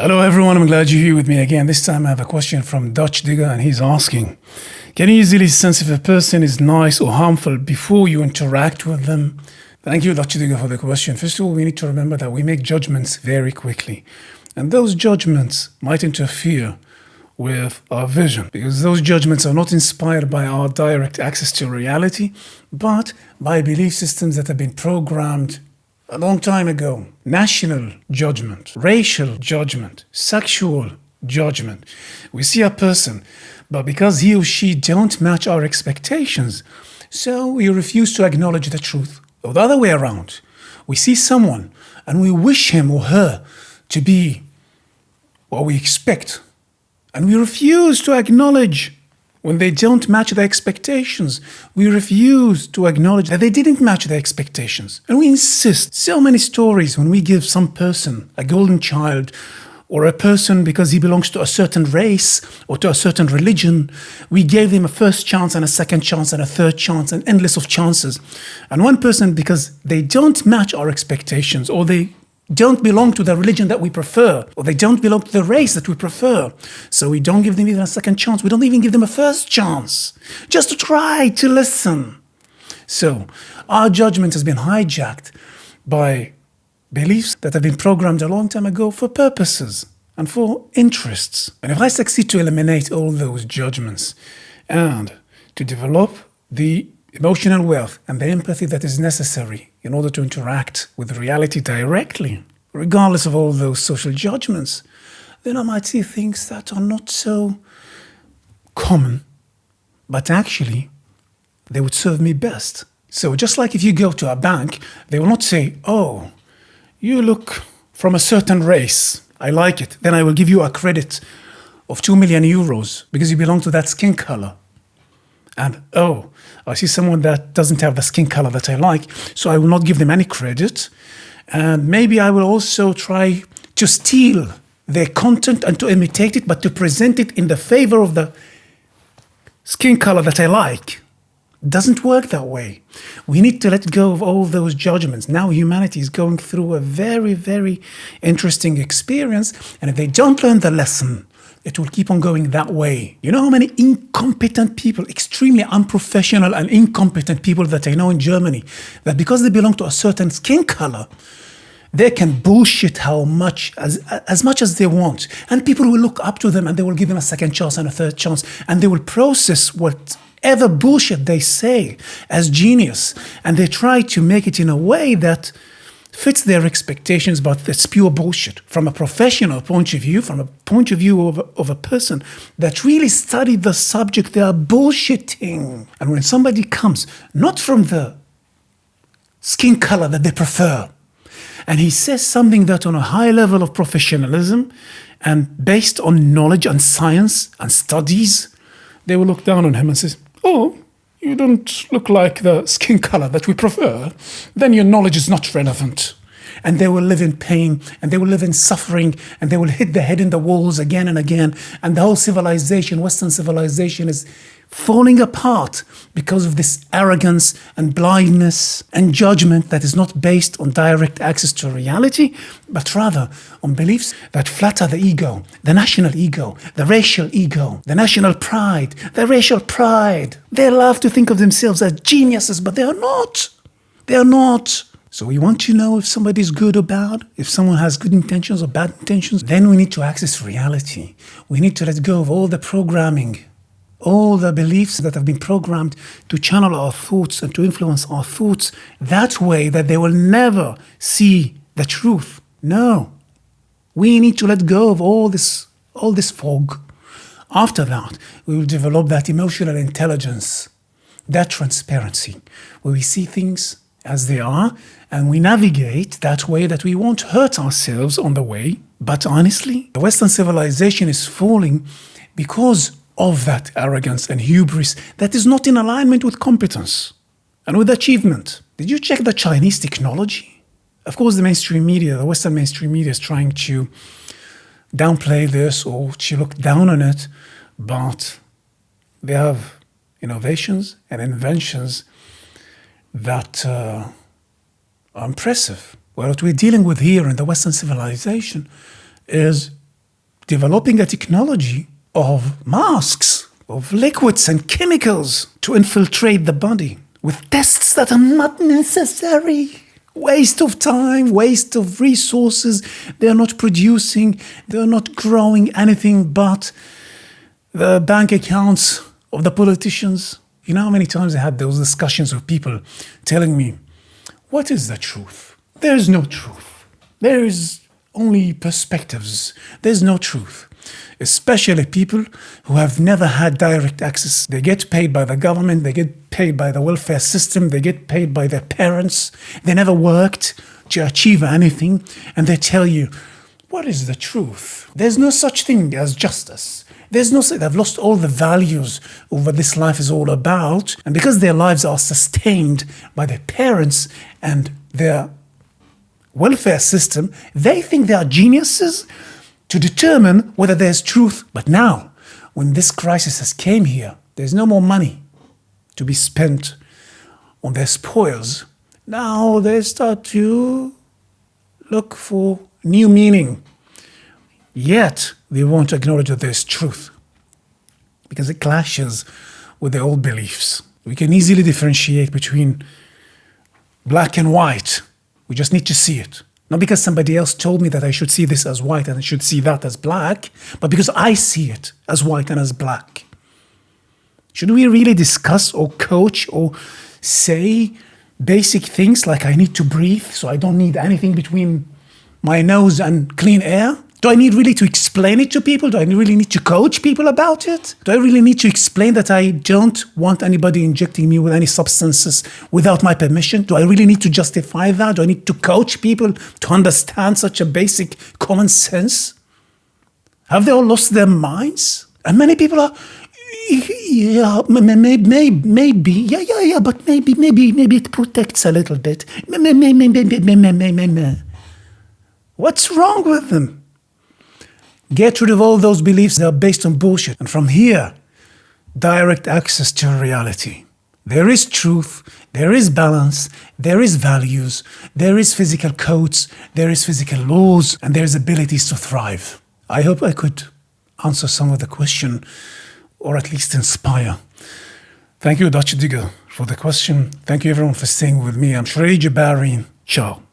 Hello everyone, I'm glad you're here with me again. This time I have a question from Dutch Digger and he's asking, can you easily sense if a person is nice or harmful before you interact with them? Thank you, Dutch Digger, for the question. First of all, we need to remember that we make judgments very quickly. And those judgments might interfere with our vision because those judgments are not inspired by our direct access to reality, but by belief systems that have been programmed a long time ago. National judgment, racial judgment, sexual judgment. We see a person, but because he or she don't match our expectations, so we refuse to acknowledge the truth. Or the other way around, we see someone and we wish him or her to be what we expect, and we refuse to acknowledge when they don't match the expectations. We refuse to acknowledge that they didn't match the expectations. And we insist. So many stories when we give some person a golden child, or a person because he belongs to a certain race or to a certain religion, we gave them a first chance and a second chance and a third chance and endless of chances. And one person, because they don't match our expectations, or they don't belong to the religion that we prefer, or they don't belong to the race that we prefer, so we don't give them even a second chance. We don't even give them a first chance, just to try to listen. So our judgment has been hijacked by beliefs that have been programmed a long time ago for purposes and for interests. And if I succeed to eliminate all those judgments and to develop the emotional wealth and the empathy that is necessary in order to interact with reality directly, regardless of all those social judgments, then I might see things that are not so common, but actually they would serve me best. So just like if you go to a bank, they will not say, oh, you look from a certain race, I like it, then I will give you a credit of 2 million euros because you belong to that skin color. And oh, I see someone that doesn't have the skin color that I like, so I will not give them any credit. And maybe I will also try to steal their content and to imitate it, but to present it in the favor of the skin color that I like. It doesn't work that way. We need to let go of all those judgments. Now humanity is going through a very, very interesting experience, and if they don't learn the lesson, it will keep on going that way. You know how many incompetent people, extremely unprofessional and incompetent people that I know in Germany, that because they belong to a certain skin color, they can bullshit as much as they want. And people will look up to them and they will give them a second chance and a third chance. And they will process whatever bullshit they say as genius. And they try to make it in a way that fits their expectations, but it's pure bullshit. From a professional point of view, from a point of view of a person that really studied the subject, they are bullshitting. And when somebody comes, not from the skin color that they prefer, and he says something that on a high level of professionalism and based on knowledge and science and studies, they will look down on him and say, oh, you don't look like the skin color that we prefer, then your knowledge is not relevant. And they will live in pain, and they will live in suffering, and they will hit their head in the walls again and again. And the whole civilization, Western civilization, is falling apart because of this arrogance and blindness and judgment that is not based on direct access to reality, but rather on beliefs that flatter the ego, the national ego, the racial ego, the national pride, the racial pride. They love to think of themselves as geniuses, but they are not. They are not. So we want to know if somebody is good or bad, if someone has good intentions or bad intentions. Then we need to access reality. We need to let go of all the programming, all the beliefs that have been programmed to channel our thoughts and to influence our thoughts that way that they will never see the truth. No. We need to let go of all this fog. After that, we will develop that emotional intelligence, that transparency, where we see things as they are, and we navigate that way that we won't hurt ourselves on the way. But honestly, the Western civilization is falling because of that arrogance and hubris that is not in alignment with competence and with achievement. Did you check the Chinese technology? Of course, the mainstream media, the Western mainstream media is trying to downplay this or to look down on it, but they have innovations and inventions that are impressive. Well, what we're dealing with here in the Western civilization is developing a technology of masks, of liquids and chemicals to infiltrate the body with tests that are not necessary. Waste of time, waste of resources. They're not producing, they're not growing anything but the bank accounts of the politicians. You know how many times I had those discussions with people telling me, what is the truth? There's no truth. There is only perspectives. There's no truth. Especially people who have never had direct access. They get paid by the government, they get paid by the welfare system, they get paid by their parents. They never worked to achieve anything, and they tell you, what is the truth? There's no such thing as justice. There's no, they've lost all the values of what this life is all about. And because their lives are sustained by their parents and their welfare system, they think they are geniuses to determine whether there's truth. But now, when this crisis has came here, there's no more money to be spent on their spoils. Now they start to look for new meaning. Yet, they won't acknowledge that there's truth because it clashes with their old beliefs. We can easily differentiate between black and white. We just need to see it. Not because somebody else told me that I should see this as white and I should see that as black, but because I see it as white and as black. Should we really discuss or coach or say basic things like I need to breathe, so I don't need anything between my nose and clean air? Do I need really to explain it to people? Do I really need to coach people about it? Do I really need to explain that I don't want anybody injecting me with any substances without my permission? Do I really need to justify that? Do I need to coach people to understand such a basic common sense? Have they all lost their minds? And many people are, yeah, maybe, but maybe it protects a little bit. What's wrong with them? Get rid of all those beliefs that are based on bullshit. And from here, direct access to reality. There is truth, there is balance, there is values, there is physical codes, there is physical laws, and there is abilities to thrive. I hope I could answer some of the question, or at least inspire. Thank you, Dutch Digger, for the question. Thank you, everyone, for staying with me. I'm Shredy Jabarin. Ciao.